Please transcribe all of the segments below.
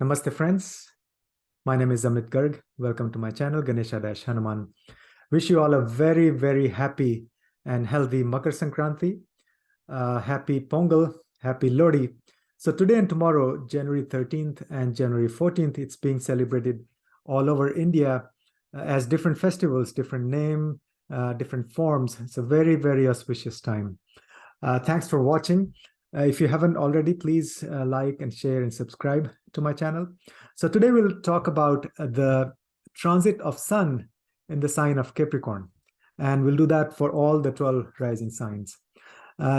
Namaste friends, my name is Amit Garg. Welcome to my channel Ganesha-Hanuman. Wish you all a very happy and healthy Makar Sankranti, happy Pongal, happy Lodi. So today and tomorrow, January 13th and January 14th, it's being celebrated all over India as different festivals, different name, different forms. It's a very auspicious time. Thanks for watching. If you haven't already, please like and share and subscribe to my channel. So today we'll talk about the transit of Sun in the sign of Capricorn. And we'll do that for all the 12 rising signs.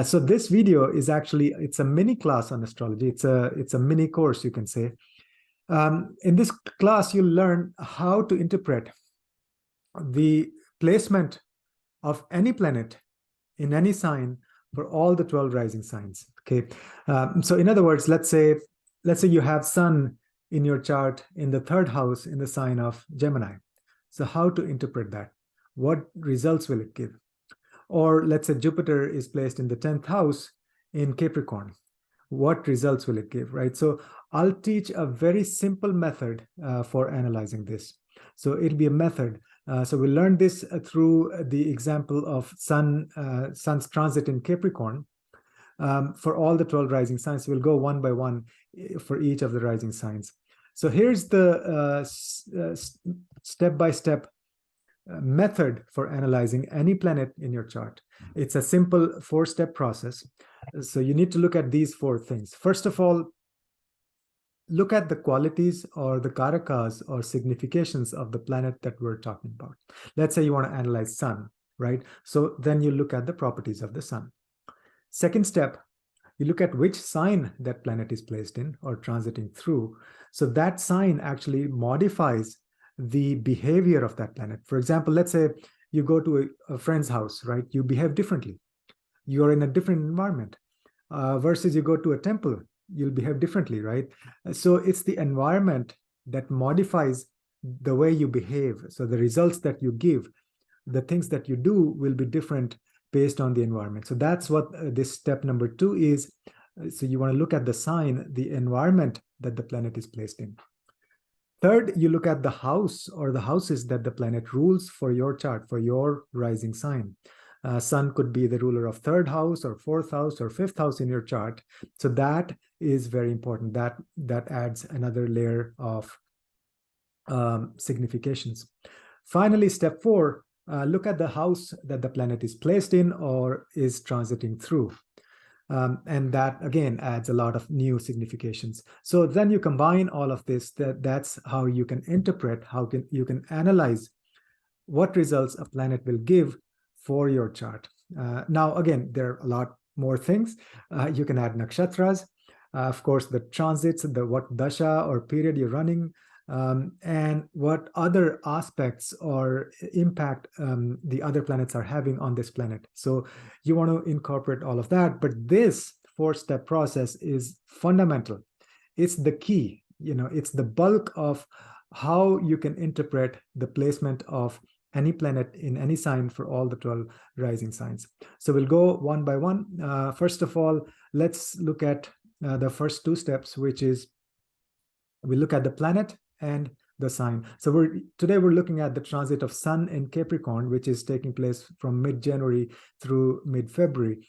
So this video is actually, it's a mini class on astrology. It's a mini course, you can say. In this class, you'll learn how to interpret the placement of any planet in any sign for all the 12 rising signs. Okay, so in other words, let's say you have Sun in your chart in the third house in the sign of Gemini. So how to interpret that? What results will it give? Or let's say Jupiter is placed in the 10th house in Capricorn. What results will it give, right? So I'll teach a very simple method for analyzing this. So it'll be a method. So we'll learn this through the example of Sun's transit in Capricorn. For all the 12 rising signs, we'll go one by one for each of the rising signs. So here's the step-by-step method for analyzing any planet in your chart. It's a simple 4-step process. So you need to look at these 4 things. First of all, look at the qualities or the karakas or significations of the planet that we're talking about. Let's say you want to analyze Sun, right? So then you look at the properties of the Sun. Second step, you look at which sign that planet is placed in or transiting through. So that sign actually modifies the behavior of that planet. For example, let's say you go to a friend's house, right? You behave differently. You're in a different environment versus you go to a temple, you'll behave differently, right? So it's the environment that modifies the way you behave. So the results that you give, the things that you do will be different based on the environment. So that's what this step number 2 is. So you want to look at the sign, the environment that the planet is placed in. Third, you look at the house or the houses that the planet rules for your chart, for your rising sign. Sun could be the ruler of 3rd house or 4th house or 5th house in your chart. So that is very important. That adds another layer of significations. Finally, step 4, look at the house that the planet is placed in or is transiting through. And that again adds a lot of new significations. So then you combine all of this. That's how you can interpret, you can analyze what results a planet will give for your chart. Now, again, there are a lot more things. You can add nakshatras, of course, the transits, what dasha or period you're running, and what other aspects or impact the other planets are having on this planet. So you want to incorporate all of that, but this 4-step process is fundamental. It's the key, it's the bulk of how you can interpret the placement of any planet in any sign for all the 12 rising signs. So we'll go one by one. First of all, let's look at the first 2 steps, which is we look at the planet and the sign. So today we're looking at the transit of Sun in Capricorn, which is taking place from mid-January through mid-February.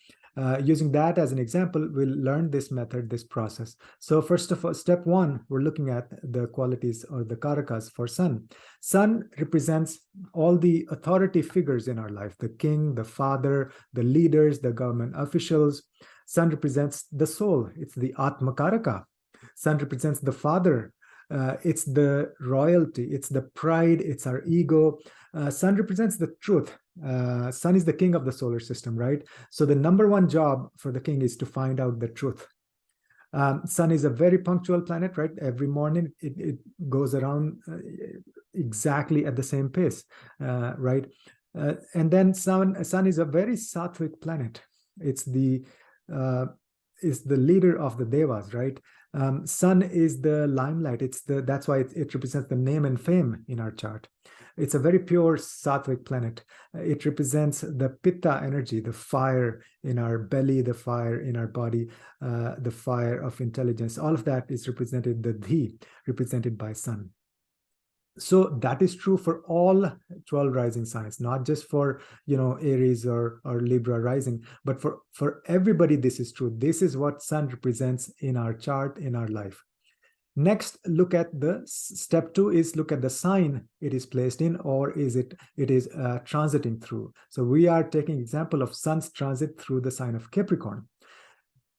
Using that as an example, we'll learn this method, this process. So first of all, step 1, we're looking at the qualities or the karakas for Sun. Sun represents all the authority figures in our life, the king, the father, the leaders, the government officials. Sun represents the soul. It's the Atmakaraka. Sun represents the father. It's the royalty, it's the pride, it's our ego. Sun represents the truth. Sun is the king of the solar system, right? So the number 1 job for the king is to find out the truth. Sun is a very punctual planet, right? Every morning it goes around exactly at the same pace, right? And then Sun is a very sattvic planet. It's the leader of the devas, right? Sun is the limelight. That's why it represents the name and fame in our chart. It's a very pure sattvic planet. It represents the pitta energy, the fire in our belly, the fire in our body, the fire of intelligence. All of that is represented, the dhi, represented by sun. So that is true for all 12 rising signs, not just for, Aries or Libra rising, but for everybody. This is true. This is what sun represents in our chart, in our life. Next, look at the step 2 is look at the sign it is placed in, or it is transiting through. So we are taking example of sun's transit through the sign of Capricorn.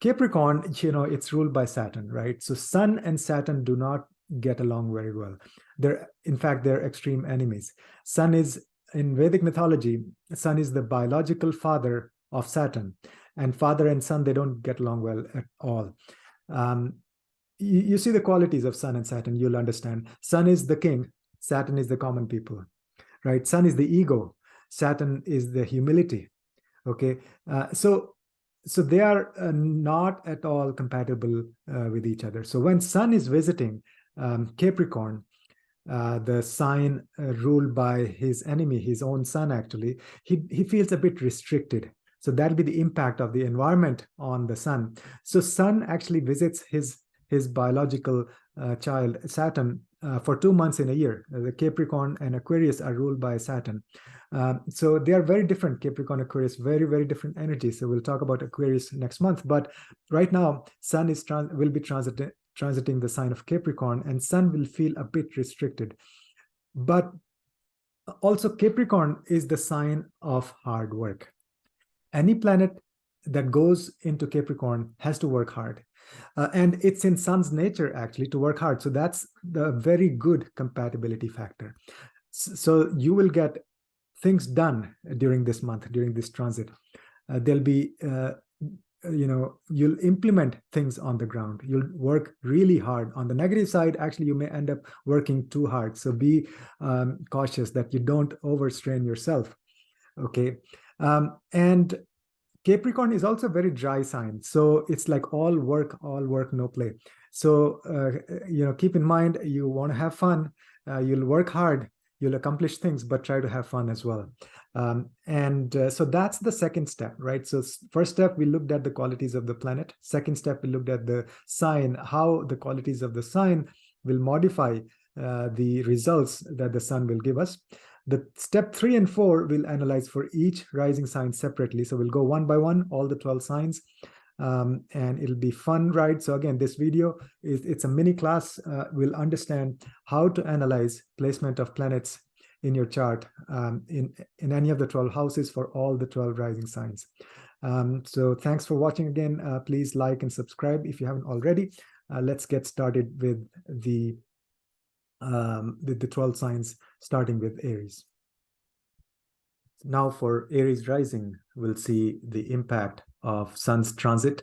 Capricorn, it's ruled by Saturn, right? So sun and Saturn do not get along very well. In fact, they're extreme enemies. Sun is, in Vedic mythology, sun is the biological father of Saturn, and father and son, they don't get along well at all. You see the qualities of sun and Saturn, you'll understand. Sun is the king, Saturn is the common people, right? Sun is the ego, Saturn is the humility. Okay, so they are not at all compatible with each other. So when sun is visiting Capricorn, the sign ruled by his enemy, his own sun, actually, he feels a bit restricted. So that'll be the impact of the environment on the sun. So sun actually visits his biological child, Saturn, for 2 months in a year. The Capricorn and Aquarius are ruled by Saturn. So they are very different, Capricorn, Aquarius, very, very different energies. So we'll talk about Aquarius next month. But right now, sun will be transiting the sign of Capricorn, and sun will feel a bit restricted. But also, Capricorn is the sign of hard work. Any planet that goes into Capricorn has to work hard. And it's in sun's nature, actually, to work hard. So that's the very good compatibility factor. So you will get things done during this month, during this transit. There'll be, you'll implement things on the ground. You'll work really hard. On the negative side, actually, you may end up working too hard. So be cautious that you don't overstrain yourself. Okay. And Capricorn is also a very dry sign. So it's like all work, no play. So, keep in mind, you want to have fun. You'll work hard. You'll accomplish things, but try to have fun as well. So that's the second step, right? So first step, we looked at the qualities of the planet. Second step, we looked at the sign, how the qualities of the sign will modify the results that the sun will give us. The step 3 and 4 will analyze for each rising sign separately. So we'll go one by one, all the 12 signs, and it'll be fun, right? So again, this video it's a mini class. We'll understand how to analyze placement of planets in your chart in any of the 12 houses for all the 12 rising signs. So thanks for watching again. Please like and subscribe if you haven't already. Let's get started with the 12 signs, starting with Aries. Now for Aries rising, we'll see the impact of sun's transit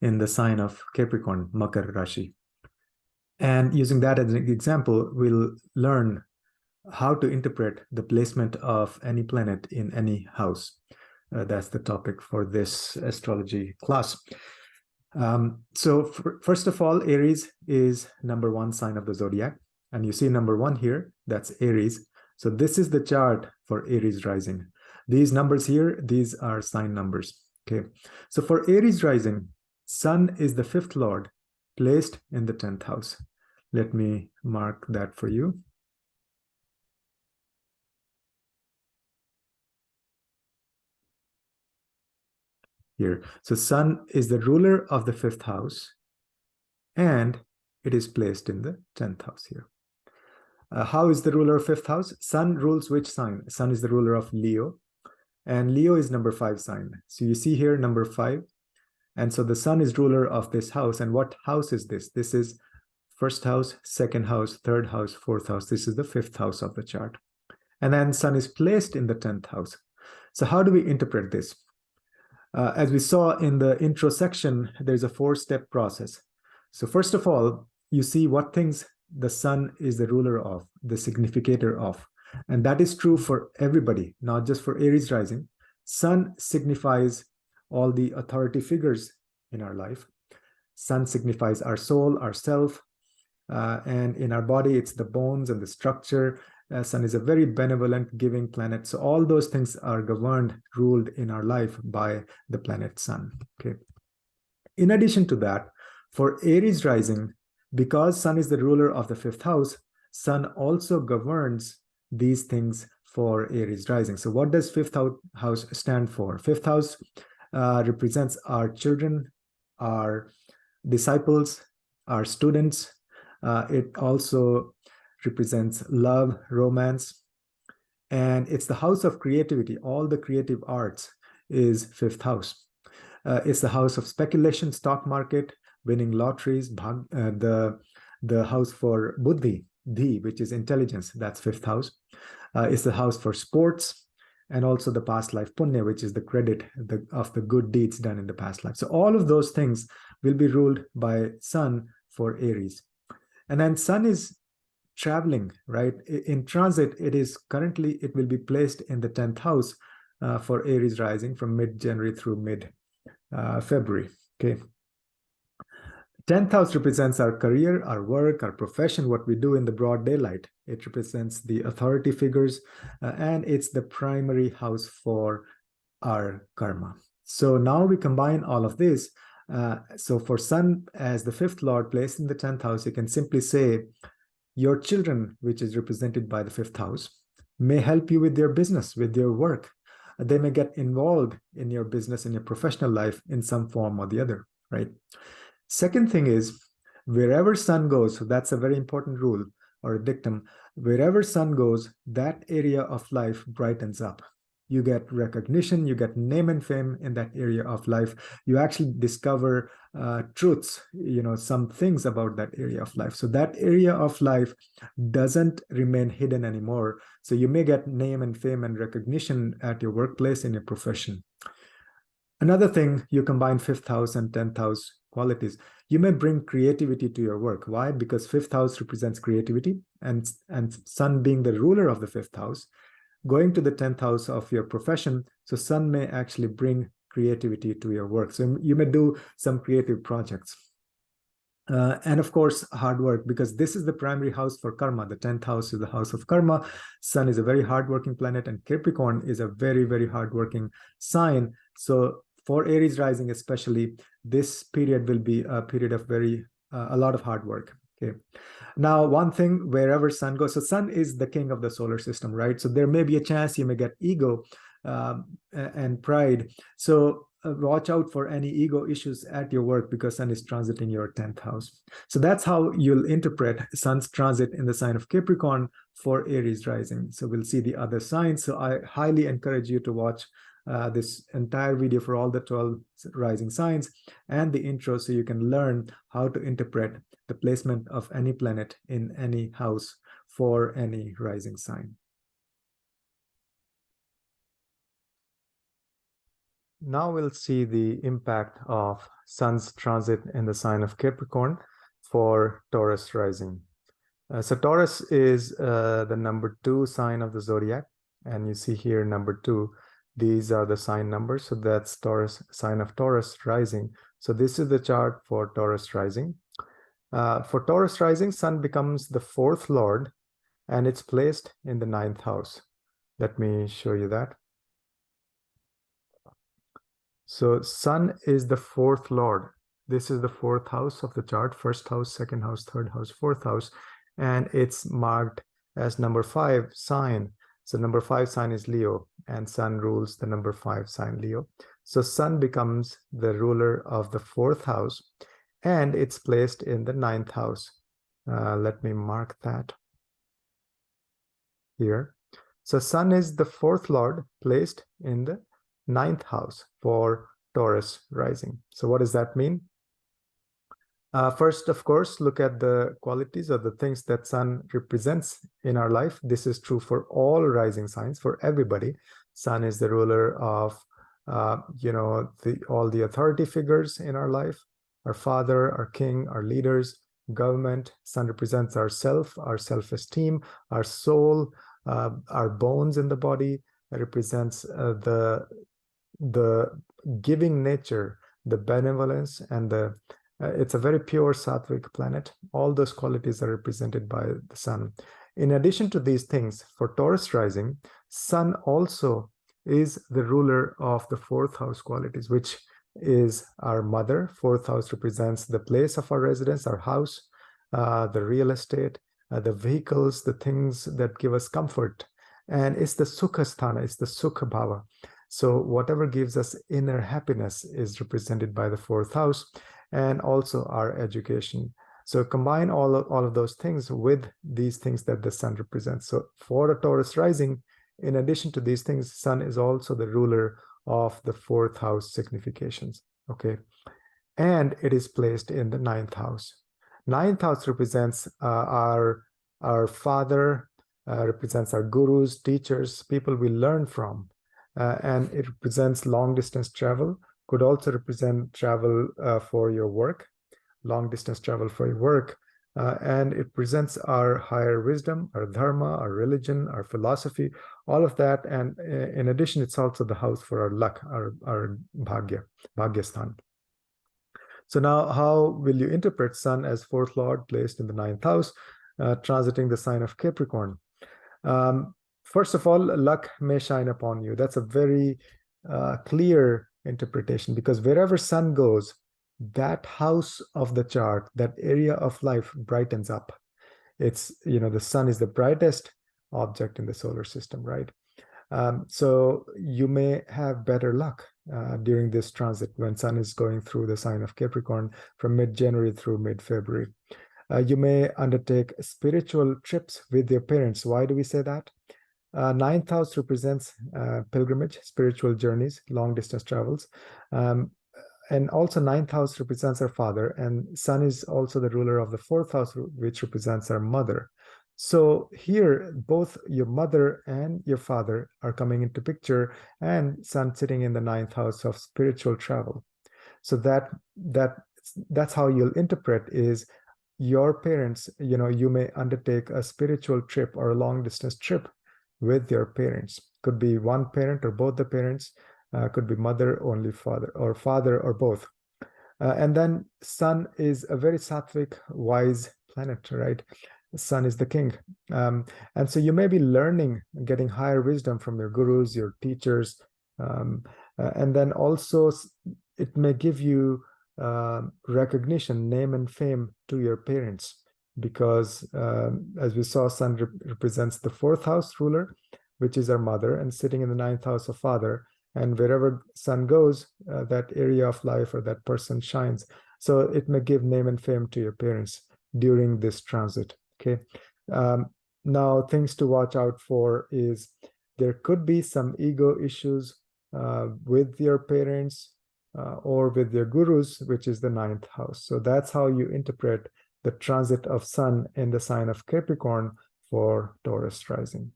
in the sign of Capricorn, Makara Rashi. And using that as an example, we'll learn how to interpret the placement of any planet in any house. That's the topic for this astrology class. First of all, Aries is number 1 sign of the zodiac. And you see number 1 here, that's Aries. So this is the chart for Aries rising. These numbers here, these are sign numbers. Okay. So for Aries rising, sun is the 5th lord placed in the 10th house. Let me mark that for you. Here. So sun is the ruler of the 5th house, and it is placed in the 10th house here. How is the ruler of 5th house? Sun rules which sign? Sun is the ruler of Leo, and Leo is number 5 sign. So you see here number 5, and so the sun is ruler of this house. And what house is this? This is 1st house, 2nd house, 3rd house, 4th house. This is the 5th house of the chart. And then sun is placed in the 10th house. So how do we interpret this? As we saw in the intro section, there's a 4-step process. So first of all, you see what things the sun is the ruler of, the significator of. And that is true for everybody, not just for Aries rising. Sun signifies all the authority figures in our life. Sun signifies our soul, our self, and in our body, it's the bones and the structure Sun is a very benevolent, giving planet. So all those things are governed, ruled in our life by the planet Sun. Okay. In addition to that, for Aries rising, because Sun is the ruler of the fifth house, Sun also governs these things for Aries rising. So what does fifth house stand for? Fifth house represents our children, our disciples, our students. It also represents love, romance, and it's the house of creativity. All the creative arts is fifth house. It's the house of speculation, stock market, winning lotteries, the house for buddhi, dhi, which is intelligence, that's fifth house. It's the house for sports, and also the past life punya, which is the credit of the good deeds done in the past life. So all of those things will be ruled by Sun for Aries. And then Sun is traveling, right? In transit, it will be placed in the 10th house for Aries rising from mid-January through mid-February, okay? 10th house represents our career, our work, our profession, what we do in the broad daylight. It represents the authority figures, and it's the primary house for our karma. So now we combine all of this. So for Sun as the fifth lord placed in the 10th house, you can simply say, your children, which is represented by the fifth house, may help you with their business, with their work. They may get involved in your business, in your professional life in some form or the other, right? Second thing is, wherever Sun goes, so that's a very important rule or a dictum, wherever Sun goes, that area of life brightens up. You get recognition, you get name and fame in that area of life. You actually discover truths, some things about that area of life. So that area of life doesn't remain hidden anymore. So you may get name and fame and recognition at your workplace, in your profession. Another thing, you combine fifth house and 10th house qualities. You may bring creativity to your work. Why? Because fifth house represents creativity, and Sun being the ruler of the fifth house, going to the 10th house of your profession, so Sun may actually bring creativity to your work. So you may do some creative projects. And of course, hard work, because this is the primary house for karma. The 10th house is the house of karma. Sun is a very hardworking planet, and Capricorn is a very, very hardworking sign. So for Aries rising especially, this period will be a period of a lot of hard work. Okay. Now, one thing, wherever Sun goes, so Sun is the king of the solar system, right? So there may be a chance you may get ego and pride. So watch out for any ego issues at your work, because Sun is transiting your 10th house. So that's how you'll interpret Sun's transit in the sign of Capricorn for Aries rising. So we'll see the other signs. So I highly encourage you to watch this entire video for all the 12 rising signs and the intro, so you can learn how to interpret the placement of any planet in any house for any rising sign. Now we'll see the impact of Sun's transit in the sign of Capricorn for Taurus rising. So Taurus is the number 2 sign of the zodiac, and you see here number 2. These are the sign numbers. So that's Taurus, sign of Taurus rising. So this is the chart for Taurus rising. For Taurus rising, Sun becomes the 4th lord, and it's placed in the 9th house. Let me show you that. So Sun is the 4th lord. This is the 4th house of the chart: 1st house, 2nd house, 3rd house, 4th house, and it's marked as number 5 sign. So number 5 sign is Leo, and Sun rules the number 5 sign Leo. So Sun becomes the ruler of the 4th house, and it's placed in the 9th house. Let me mark that here. So Sun is the 4th lord placed in the 9th house for Taurus rising. So what does that mean? First, of course, look at the qualities or the things that Sun represents in our life. This is true for all rising signs, for everybody. Sun is the ruler of, all the authority figures in our life: our father, our king, our leaders, government. Sun represents our self-esteem, our soul, our bones in the body. It represents the giving nature, the benevolence, and it's a very pure sattvic planet. All those qualities are represented by the Sun. In addition to these things, for Taurus rising, Sun also is the ruler of the fourth house qualities, which is our mother. Fourth house represents the place of our residence, our house, the real estate, the vehicles, the things that give us comfort. And it's the Sukha Sthana, it's the Sukha Bhava. So whatever gives us inner happiness is represented by the fourth house, and also our education. So combine all of those things with these things that the Sun represents. So for a Taurus rising, in addition to these things, Sun is also the ruler of the fourth house significations. Okay. And it is placed in the ninth house. Ninth house represents our father, represents our gurus, teachers, people we learn from. And it represents long distance travel, could also represent travel for your work, long distance travel for your work. And it presents our higher wisdom, our dharma, our religion, our philosophy, all of that. And in addition, it's also the house for our luck, our bhagya, bhagyasthan. So now, how will you interpret Sun as fourth lord placed in the ninth house, transiting the sign of Capricorn? First of all, luck may shine upon you. That's a very clear interpretation, because wherever Sun goes, that house of the chart, that area of life brightens up. It's, the Sun is the brightest object in the solar system, right? So you may have better luck during this transit when Sun is going through the sign of Capricorn from mid-January through mid-February. You may undertake spiritual trips with your parents. Why do we say that? Ninth house represents pilgrimage, spiritual journeys, long distance travels. And also ninth house represents our father, and Sun is also the ruler of the fourth house, which represents our mother. So here, both your mother and your father are coming into picture, and Sun sitting in the ninth house of spiritual travel. So that's how you'll interpret is your parents, you may undertake a spiritual trip or a long distance trip with your parents. Could be one parent or both the parents, could be mother, only father, or both. And then Sun is a very sattvic, wise planet, right? Sun is the king. And so you may be learning, getting higher wisdom from your gurus, your teachers. And then also it may give you recognition, name and fame to your parents, because as we saw, Sun represents the fourth house ruler, which is our mother, and sitting in the ninth house of father. And wherever Sun goes, that area of life or that person shines. So it may give name and fame to your parents during this transit. Okay. Now, things to watch out for is there could be some ego issues with your parents or with your gurus, which is the ninth house. So that's how you interpret the transit of Sun in the sign of Capricorn for Taurus rising.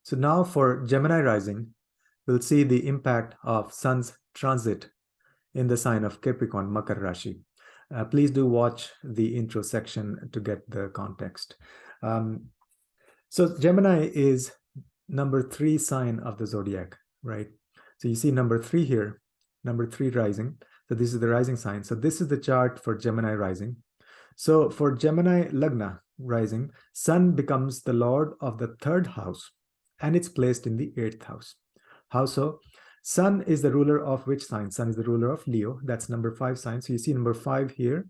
So now for Gemini rising, we'll see the impact of Sun's transit in the sign of Capricorn, Makara Rashi. Please do watch the intro section to get the context. So Gemini is number 3 sign of the zodiac, right? So you see number 3 here, number 3 rising. So this is the rising sign. So this is the chart for Gemini rising. So for Gemini Lagna rising, Sun becomes the lord of the 3rd house, and it's placed in the 8th house. How so? Sun is the ruler of which sign? Sun is the ruler of Leo. That's number 5 sign. So you see number 5 here.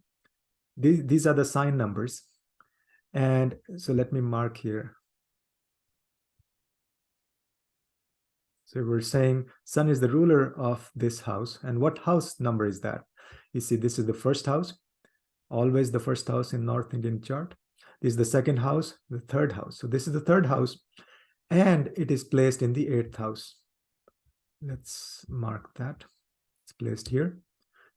These are the sign numbers. And so let me mark here. So we're saying Sun is the ruler of this house. And what house number is that? You see, this is the 1st house. Always the 1st house in North Indian chart. This is the 2nd house, the 3rd house. So this is the 3rd house. And it is placed in the 8th house. Let's mark that. It's placed here.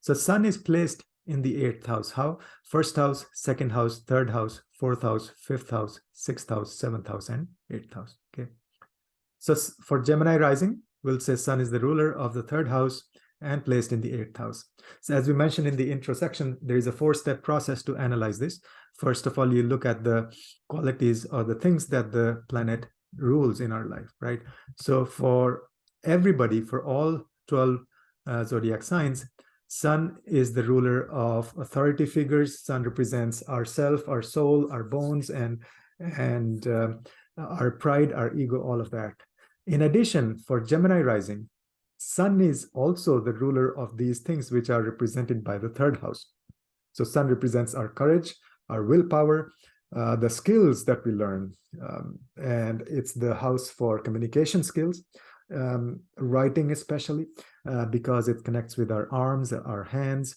So Sun is placed in the 8th house. How? 1st house, 2nd house, 3rd house, 4th house, 5th house, 6th house, 7th house, and 8th house. Okay. So for Gemini rising, we'll say Sun is the ruler of the 3rd house and placed in the 8th house. So as we mentioned in the intro section, there is a 4-step process to analyze this. First of all, you look at the qualities or the things that the planet rules in our life, right? So for everybody, for all 12 zodiac signs, Sun is the ruler of authority figures. Sun represents ourself, our soul, our bones, and our pride, our ego, all of that. In addition, for Gemini rising, Sun is also the ruler of these things which are represented by the third house. So Sun represents our courage, our willpower, the skills that we learn, and it's the house for communication skills, writing especially, because it connects with our arms, our hands.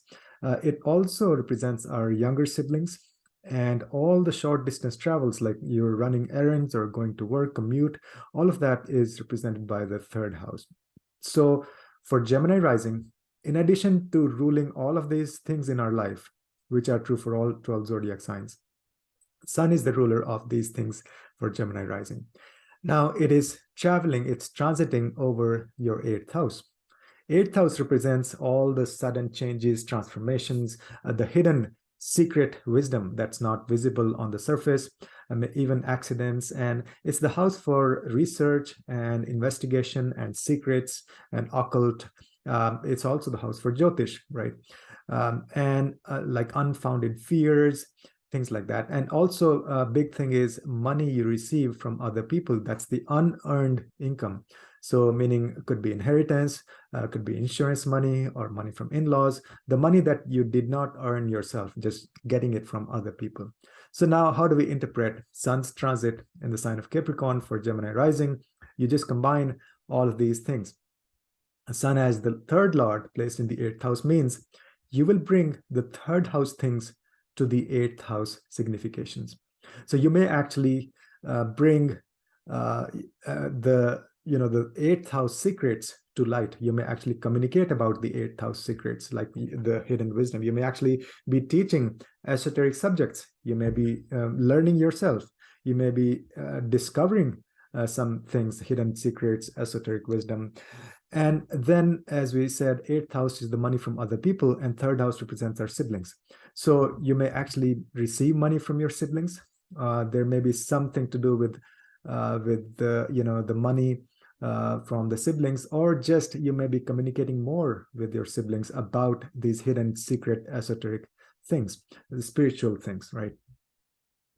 It also represents our younger siblings and all the short distance travels, like you're running errands or going to work, commute, all of that is represented by the third house. So for Gemini rising, in addition to ruling all of these things in our life, which are true for all 12 zodiac signs, Sun is the ruler of these things for Gemini rising. Now it is traveling, it's transiting over your 8th house. 8th house represents all the sudden changes, transformations, the hidden secret wisdom that's not visible on the surface, even accidents. And it's the house for research and investigation and secrets and occult. It's also the house for Jyotish, right? And like unfounded fears, things like that. And also a big thing is money you receive from other people. That's the unearned income. So meaning it could be inheritance, could be insurance money or money from in-laws, the money that you did not earn yourself, just getting it from other people. So now how do we interpret Sun's transit in the sign of Capricorn for Gemini rising? You just combine all of these things. Sun as the third lord placed in the 8th house means you will bring the third house things to the 8th house significations. So you may actually bring the 8th house secrets to light. You may actually communicate about the 8th house secrets, like the hidden wisdom. You may actually be teaching esoteric subjects. You may be learning yourself. You may be discovering some things, hidden secrets, esoteric wisdom. And then, as we said, 8th house is the money from other people, and 3rd house represents our siblings. So you may actually receive money from your siblings. There may be something to do with the money from the siblings, or just you may be communicating more with your siblings about these hidden secret esoteric things, the spiritual things, right?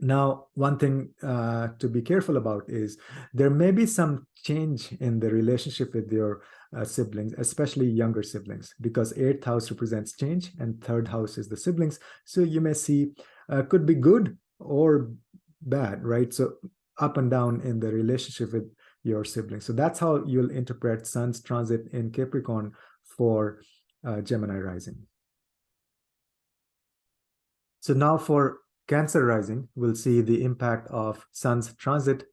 Now, one thing to be careful about is there may be some change in the relationship with your siblings, especially younger siblings, because 8th house represents change and 3rd house is the siblings. So you may see could be good or bad, right? So up and down in the relationship with your siblings. So that's how you'll interpret Sun's transit in Capricorn for Gemini rising. So now for Cancer rising, we'll see the impact of Sun's transit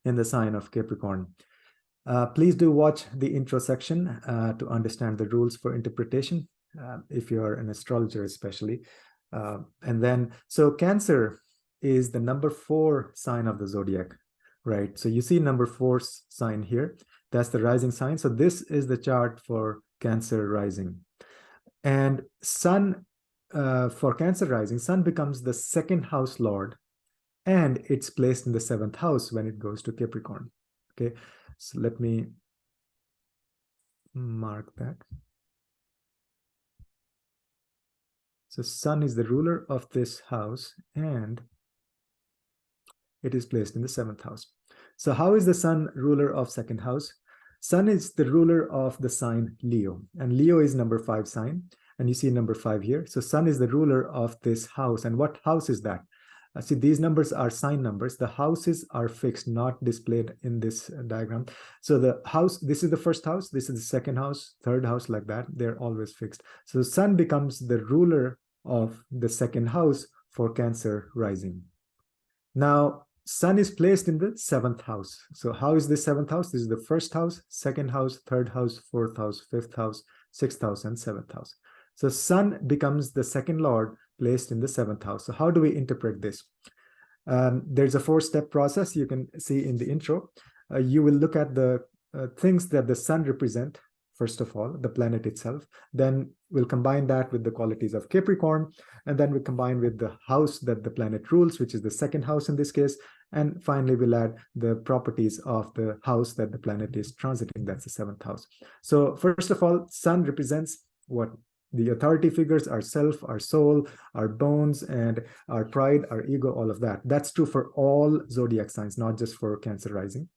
in the sign of Capricorn. Please do watch the intro section to understand the rules for interpretation, if you're an astrologer especially. So Cancer is the number 4 sign of the zodiac, right? So you see number 4 sign here. That's the rising sign. So this is the chart for Cancer rising. And Sun, for Cancer rising, Sun becomes the 2nd house lord, and it's placed in the 7th house when it goes to Capricorn. Okay, so let me mark that. So Sun is the ruler of this house, and it is placed in the 7th house. So how is the Sun ruler of 2nd house? Sun is the ruler of the sign Leo, and Leo is number 5 sign. And you see number 5 here. So Sun is the ruler of this house. And what house is that? See, these numbers are sign numbers. The houses are fixed, not displayed in this diagram. So the house, this is the 1st house, this is the 2nd house, 3rd house, like that. They're always fixed. So Sun becomes the ruler of the 2nd house for Cancer rising. Now, Sun is placed in the 7th house. So how is the 7th house? This is the 1st house, 2nd house, 3rd house, 4th house, 5th house, 6th house, and 7th house. So Sun becomes the 2nd lord placed in the 7th house. So how do we interpret this? There's a 4-step process you can see in the intro. You will look at the things that the Sun represent, first of all, the planet itself. Then we'll combine that with the qualities of Capricorn. And then we combine with the house that the planet rules, which is the 2nd house in this case. And finally, we'll add the properties of the house that the planet is transiting. That's the 7th house. So first of all, Sun represents what The authority figures, our self, our soul, our bones, and our pride, our ego, all of that. That's true for all zodiac signs, not just for Cancer rising.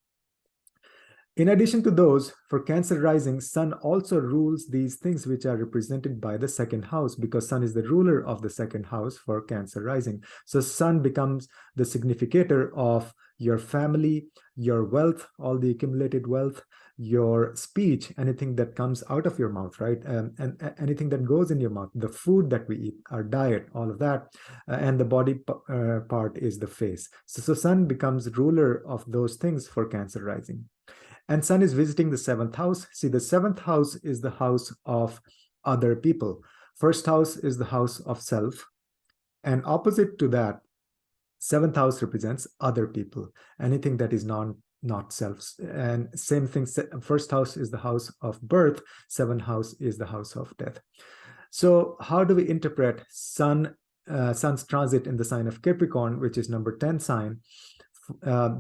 In addition to those, for Cancer rising, Sun also rules these things which are represented by the second house, because Sun is the ruler of the second house for Cancer rising. So Sun becomes the significator of your family, your wealth, all the accumulated wealth, your speech, anything that comes out of your mouth, right? And anything that goes in your mouth, the food that we eat, our diet, all of that. And the body part is the face. So Sun becomes ruler of those things for Cancer rising. And Sun is visiting the 7th house. See, the 7th house is the house of other people. First house is the house of self. And opposite to that, 7th house represents other people, anything that is not self. And same thing, first house is the house of birth, 7th house is the house of death. So how do we interpret Sun's transit in the sign of Capricorn, which is number 10 sign,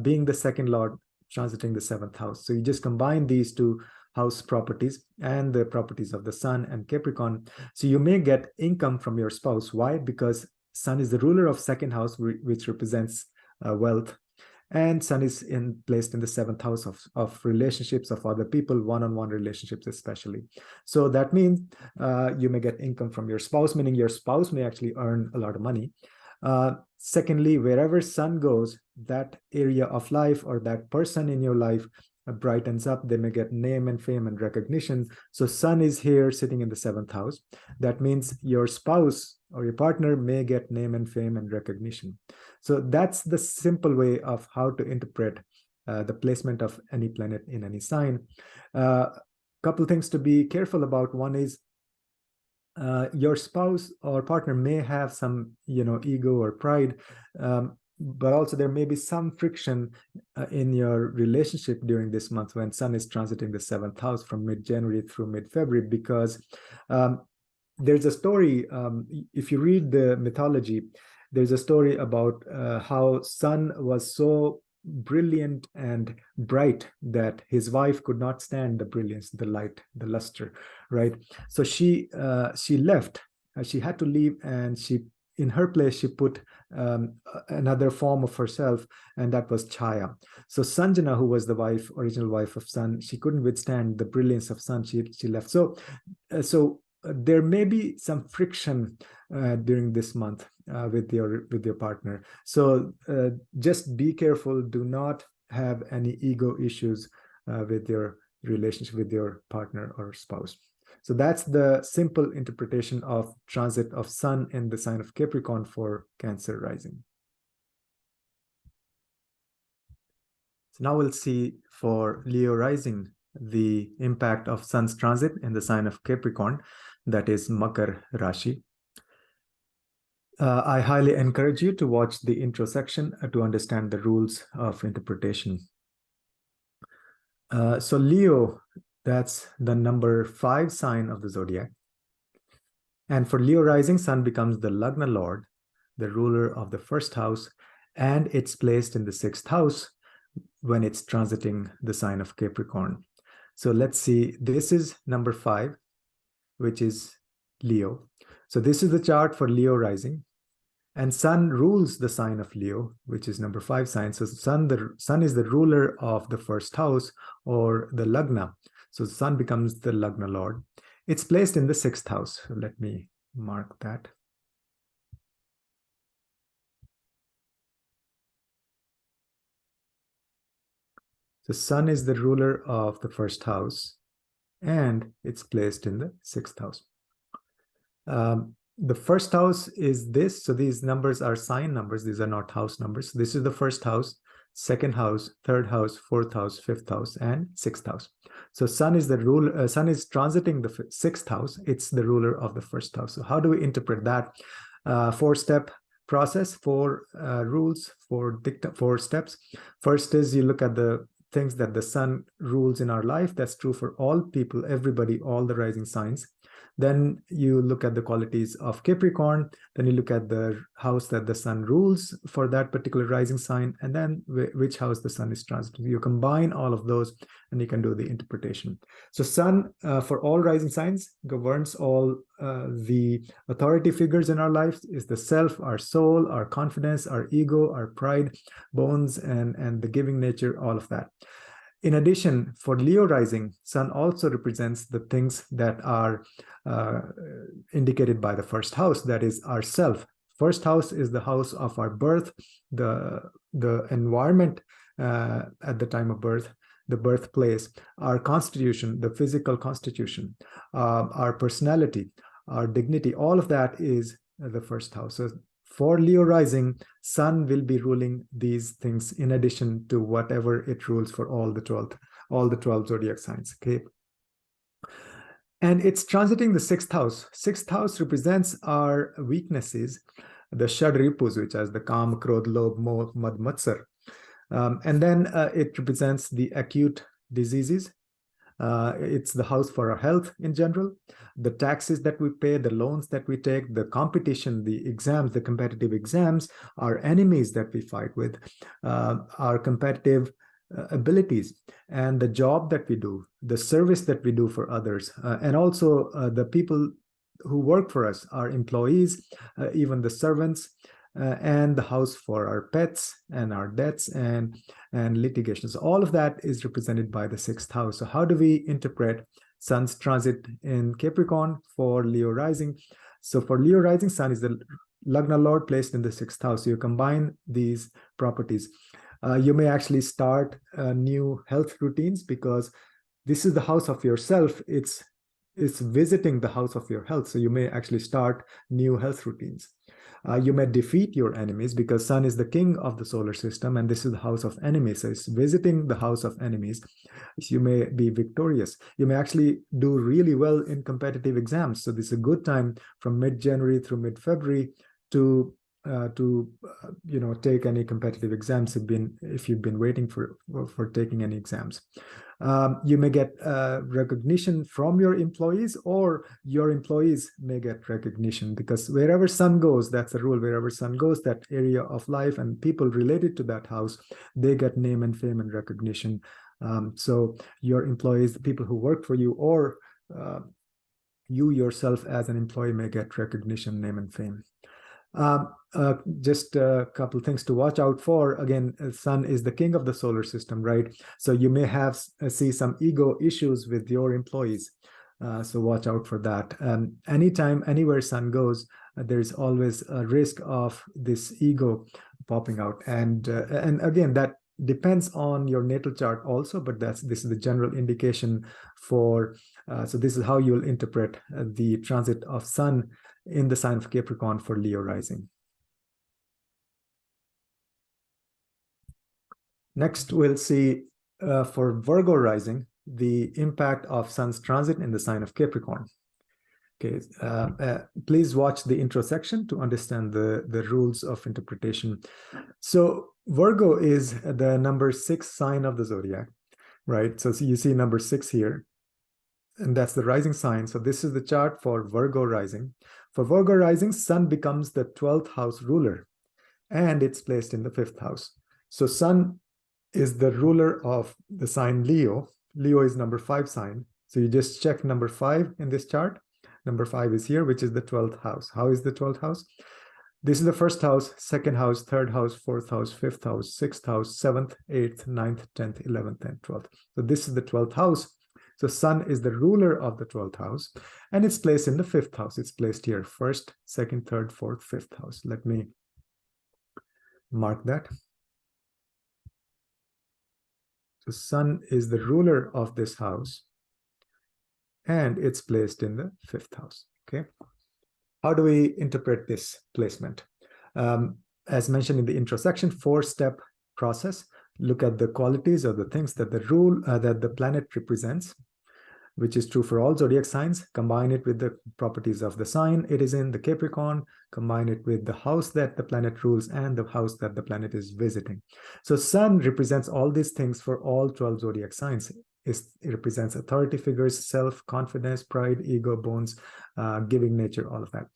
being the second lord, transiting the 7th house? So you just combine these two house properties and the properties of the Sun and Capricorn. So you may get income from your spouse. Why? Because Sun is the ruler of second house, which represents wealth. And Sun is placed in the 7th house of relationships, of other people, one-on-one relationships especially. So that means you may get income from your spouse, meaning your spouse may actually earn a lot of money. Secondly, wherever Sun goes, that area of life or that person in your life brightens up. They may get name and fame and recognition. So Sun is here sitting in the 7th house. That means your spouse or your partner may get name and fame and recognition. So that's the simple way of how to interpret the placement of any planet in any sign. Couple things to be careful about. One is your spouse or partner may have some, ego or pride, but also there may be some friction in your relationship during this month when Sun is transiting the 7th house from mid-January through mid-February, because there's a story, if you read the mythology, there's a story about how Sun was so brilliant and bright that his wife could not stand the brilliance, the light, the luster, right? So she left. She had to leave, and in her place she put another form of herself, and that was Chaya. So Sanjana, who was the original wife of Sun, she couldn't withstand the brilliance of Sun. She left. So there may be some friction during this month with your partner. So just be careful. Do not have any ego issues with your relationship with your partner or spouse. So that's the simple interpretation of transit of Sun in the sign of Capricorn for Cancer rising. So now we'll see for Leo rising the impact of Sun's transit in the sign of Capricorn, that is Makar Rashi. I highly encourage you to watch the intro section to understand the rules of interpretation. So Leo, that's the number 5 sign of the zodiac. And for Leo rising, Sun becomes the Lagna Lord, the ruler of the first house, and it's placed in the 6th house when it's transiting the sign of Capricorn. So let's see, this is number 5, which is Leo. So this is the chart for Leo rising. And Sun rules the sign of Leo, which is number 5 sign. So Sun is the ruler of the first house, or the Lagna. So Sun becomes the Lagna Lord. It's placed in the 6th house. So let me mark that. So Sun is the ruler of the first house, and it's placed in the 6th house. The first house is this. So these numbers are sign numbers. These are not house numbers. This is the first house, 2nd house, 3rd house, 4th house, 5th house, and 6th house. So Sun is the ruler. Sun is transiting the 6th house. It's the ruler of the first house. So how do we interpret that? 4-step process, 4 rules, 4 steps. First is you look at the things that the Sun rules in our life. That's true for all people, everybody, all the rising signs. Then you look at the qualities of Capricorn. Then you look at the house that the sun rules for that particular rising sign, and then which house the sun is transiting. You combine all of those and you can do the interpretation. So sun for all rising signs governs all the authority figures in our lives, is the self, our soul, our confidence, our ego, our pride, bones, and the giving nature, all of that. In addition, for Leo rising, sun also represents the things that are indicated by the first house, that is our self. First house is the house of our birth, the environment at the time of birth, the birthplace, our constitution, the physical constitution, our personality, our dignity, all of that is the first house. So for Leo rising, sun will be ruling these things in addition to whatever it rules for all the 12 zodiac signs. Okay. And it's transiting the sixth house. Sixth house represents our weaknesses, the Shadripus, which is the Kam, Krodh, Lobh, Moh, Mad, Matsar. And then it represents the acute diseases. It's the house for our health in general, the taxes that we pay, the loans that we take, the competition, the exams, the competitive exams, our enemies that we fight with, our competitive abilities, and the job that we do, the service that we do for others, and also the people who work for us, our employees, even the servants, and the house for our pets and our debts and litigations. All of that is represented by the sixth house. So how do we interpret sun's transit in Capricorn for Leo rising? So for Leo rising, sun is the Lagna Lord placed in the sixth house. So you combine these properties. You may actually start new health routines because this is the house of yourself. It's visiting the house of your health. So you may actually start new health routines. You may defeat your enemies because sun is the king of the solar system, and this is the house of enemies. So it's visiting the house of enemies. So you may be victorious. You may actually do really well in competitive exams. So this is a good time from mid-January through mid-February to take any competitive exams if you've been waiting for taking any exams. You may get recognition from your employees, or your employees may get recognition, because wherever sun goes, that's the rule. Wherever sun goes, that area of life and people related to that house, they get name and fame and recognition. So your employees, the people who work for you, or you yourself as an employee may get recognition, name and fame. Just a couple things to watch out for. Again, sun is the king of the solar system, right? So you may see some ego issues with your employees. So watch out for that. Anytime, anywhere sun goes, there's always a risk of this ego popping out. And again, that depends on your natal chart also, but this is the general indication for, so this is how you'll interpret the transit of sun in the sign of Capricorn for Leo rising. Next, we'll see for Virgo rising, the impact of sun's transit in the sign of Capricorn. Okay, please watch the intro section to understand the rules of interpretation. So Virgo is the number 6 sign of the zodiac, right? So you see number 6 here, and that's the rising sign. So this is the chart for Virgo rising. For Virgo rising, sun becomes the 12th house ruler, and it's placed in the 5th house. So sun is the ruler of the sign Leo. Leo is number 5 sign. So you just check number 5 in this chart. Number 5 is here, which is the 12th house. How is the 12th house? This is the first house, second house, third house, fourth house, fifth house, sixth house, 7th, 8th, 9th, 10th, 11th, and 12th. So this is the 12th house. So sun is the ruler of the 12th house, and it's placed in the 5th house. It's placed here, first, second, third, fourth, fifth house. Let me mark that. So sun is the ruler of this house, and it's placed in the 5th house. Okay. How do we interpret this placement? As mentioned in the intro section, 4-step process. Look at the qualities of the things that the planet represents, which is true for all zodiac signs. Combine it with the properties of the sign it is in, the Capricorn. Combine it with the house that the planet rules and the house that the planet is visiting. So sun represents all these things for all 12 zodiac signs. It represents authority figures, self, confidence, pride, ego, bones, giving nature, all of that.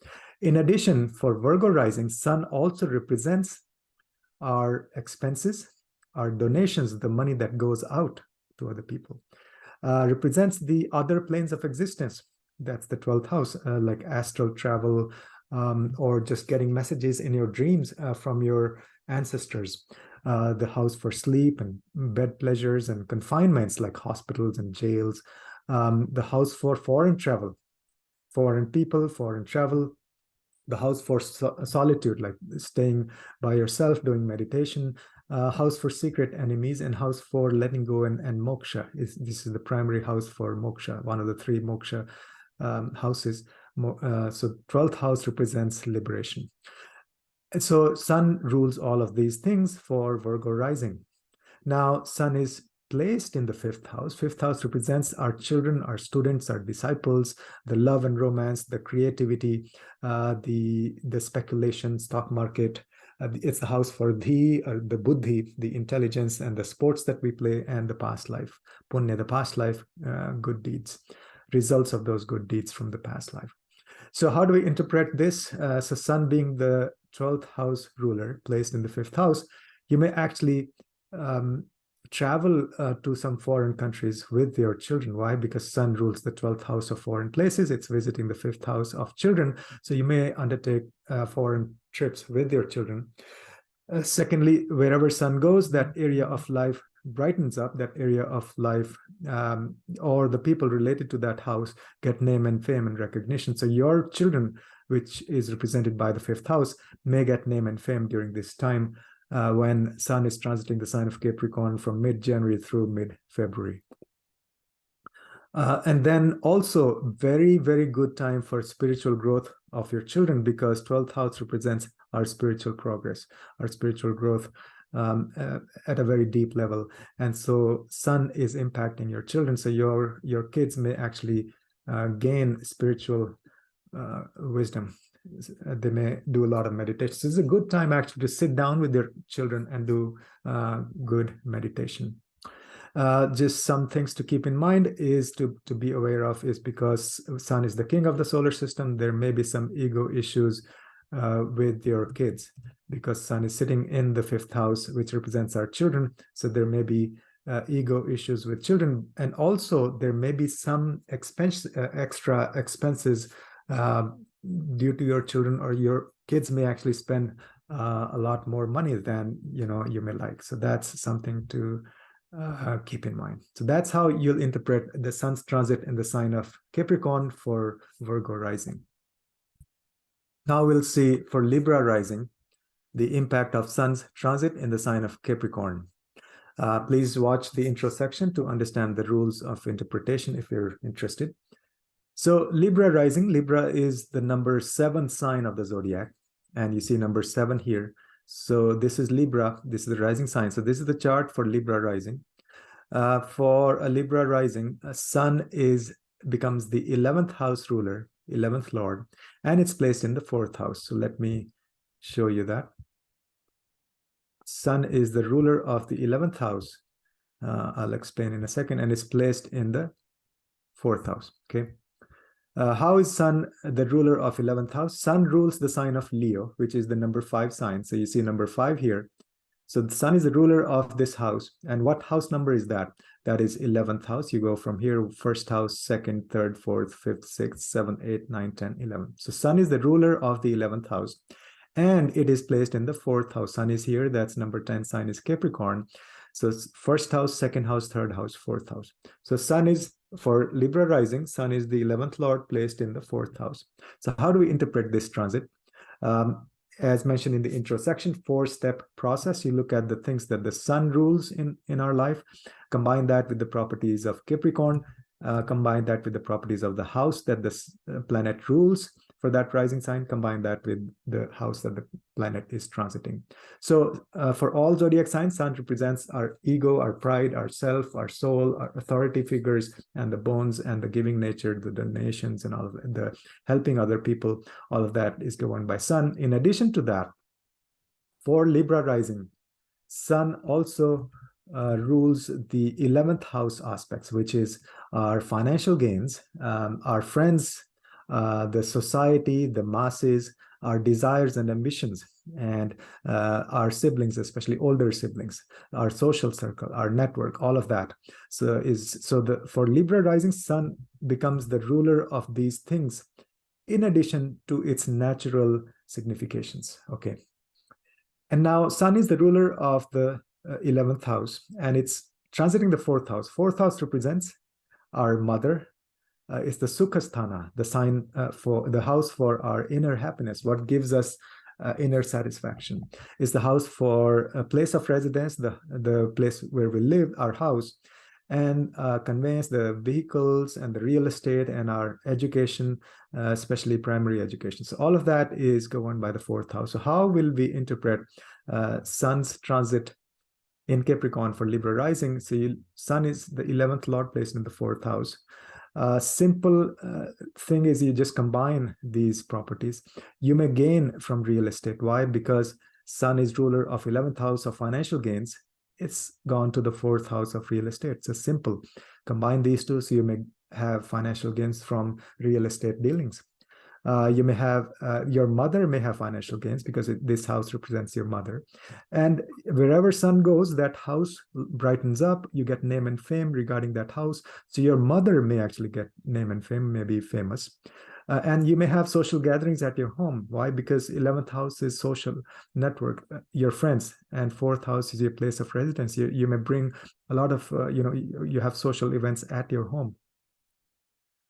In addition, for Virgo rising, Sun also represents our expenses, our donations, the money that goes out to other people. Represents the other planes of existence. That's the 12th house, like astral travel, or just getting messages in your dreams from your ancestors. The house for sleep and bed pleasures and confinements like hospitals and jails. The house for foreign travel, foreign people, foreign travel. The house for solitude, like staying by yourself, doing meditation. House for secret enemies, and house for letting go and moksha. This is the primary house for moksha, one of the 3 moksha houses. So 12th house represents liberation. And so Sun rules all of these things for Virgo rising. Now, Sun is placed in the 5th house. 5th house represents our children, our students, our disciples, the love and romance, the creativity, the speculation, stock market. It's the house for the buddhi, the intelligence, and the sports that we play, and the past life. Punya, the past life, good deeds, results of those good deeds from the past life. So how do we interpret this? So Sun being the 12th house ruler placed in the 5th house, you may actually travel to some foreign countries with your children. Why? Because Sun rules the 12th house of foreign places. It's visiting the 5th house of children. So you may undertake foreign trips with your children. Secondly, wherever Sun goes, that area of life brightens up. That area of life, or the people related to that house, get name and fame and recognition. So your children, which is represented by the 5th house, may get name and fame during this time when Sun is transiting the sign of Capricorn from mid-January through mid-February. And then also very, very good time for spiritual growth of your children, because 12th house represents our spiritual progress, our spiritual growth at a very deep level. And so Sun is impacting your children. So your kids may actually gain spiritual wisdom. They may do a lot of meditation. So it's a good time actually to sit down with your children and do good meditation. Just some things to keep in mind is to be aware of, is because Sun is the king of the solar system, there may be some ego issues with your kids, because Sun is sitting in the 5th house, which represents our children. So there may be ego issues with children, and also there may be some extra expenses due to your children, or your kids may actually spend a lot more money than you may like. So that's something to keep in mind. So that's how you'll interpret the Sun's transit in the sign of Capricorn for Virgo rising. Now we'll see for Libra rising the impact of Sun's transit in the sign of Capricorn. Please watch the intro section to understand the rules of interpretation if you're interested. So Libra rising, Libra is the number 7 sign of the zodiac, and you see number 7 here. So this is Libra, this is the rising sign. So this is the chart for Libra rising. For a Libra rising, Sun becomes the 11th house ruler, 11th lord, and it's placed in the 4th house. So let me show you that. Sun is the ruler of the 11th house. I'll explain in a second, and it's placed in the 4th house. Okay. How is Sun the ruler of 11th house? Sun rules the sign of Leo, which is the number 5 sign. So you see number 5 here. So the Sun is the ruler of this house. And what house number is that? That is 11th house. You go from here, 1st house, 2nd, 3rd, 4th, 5th, 6th, 7th, 8th, 9th, 10th, 11th. So Sun is the ruler of the 11th house. And it is placed in the 4th house. Sun is here. That's number 10 sign is Capricorn. So it's 1st house, 2nd house, 3rd house, 4th house. So Sun is, for Libra rising, Sun is the 11th lord placed in the 4th house. So how do we interpret this transit? As mentioned in the intro section, 4-step process. You look at the things that the Sun rules in our life, combine that with the properties of Capricorn, combine that with the properties of the house that the planet rules for that rising sign, combine that with the house that the planet is transiting. So for all zodiac signs, Sun represents our ego, our pride, our self, our soul, our authority figures, and the bones, and the giving nature, the donations, and all of the helping other people. All of that is governed by Sun. In addition to that, for Libra rising, Sun also rules the 11th house aspects, which is our financial gains, our friends, the society, the masses, our desires and ambitions, and our siblings, especially older siblings, our social circle, our network, all of that. For Libra rising, Sun becomes the ruler of these things in addition to its natural significations. Okay. And now Sun is the ruler of the 11th house, and it's transiting the 4th house. 4th house represents our mother. It's the Sukhasthana, the sign for the house for our inner happiness, what gives us inner satisfaction. It's the house for a place of residence, the place where we live, our house, and conveys the vehicles and the real estate and our education, especially primary education. So all of that is governed by the 4th house. So how will we interpret Sun's transit in Capricorn for Libra rising? So Sun is the 11th Lord placed in the 4th house. Simple thing is you just combine these properties. You may gain from real estate. Why? Because Sun is ruler of 11th house of financial gains. It's gone to the 4th house of real estate. So simple. Combine these two so you may have financial gains from real estate dealings. You may have, your mother may have financial gains because this house represents your mother. And wherever Sun goes, that house brightens up. You get name and fame regarding that house. So your mother may actually get name and fame, may be famous. And you may have social gatherings at your home. Why? Because 11th house is social network, your friends, and 4th house is your place of residence. You may bring a lot of, you have social events at your home.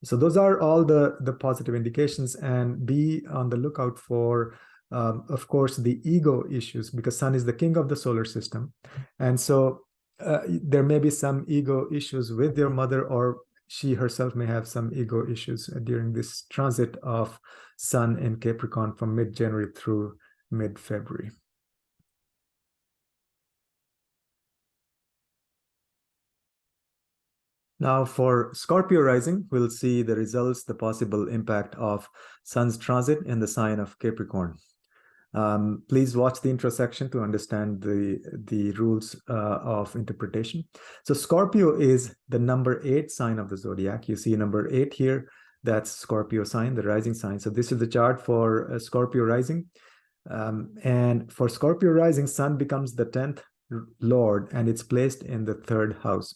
So those are all the positive indications, and be on the lookout for, of course, the ego issues, because Sun is the king of the solar system. And so there may be some ego issues with your mother, or she herself may have some ego issues during this transit of Sun in Capricorn from mid-January through mid-February. Now for Scorpio rising, we'll see the results, the possible impact of Sun's transit in the sign of Capricorn. Please watch the intro section to understand the rules of interpretation. So Scorpio is the number 8 sign of the zodiac. You see number 8 here, that's Scorpio sign, the rising sign. So this is the chart for Scorpio rising. And for Scorpio rising, Sun becomes the 10th Lord, and it's placed in the 3rd house.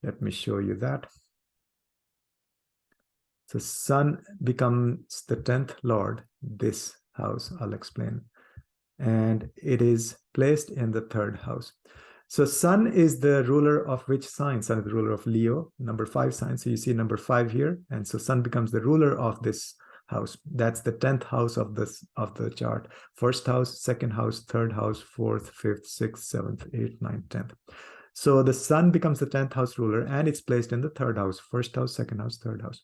Let me show you that. So Sun becomes the 10th Lord, this house, I'll explain. And it is placed in the 3rd house. So Sun is the ruler of which sign? Sun is the ruler of Leo, number 5 sign. So you see number 5 here. And so Sun becomes the ruler of this house. That's the 10th house of the chart. 1st house, 2nd house, 3rd house, 4th, 5th, 6th, 7th, 8th, 9th, 10th. So the Sun becomes the 10th house ruler, and it's placed in the 3rd house, 1st house, 2nd house, 3rd house.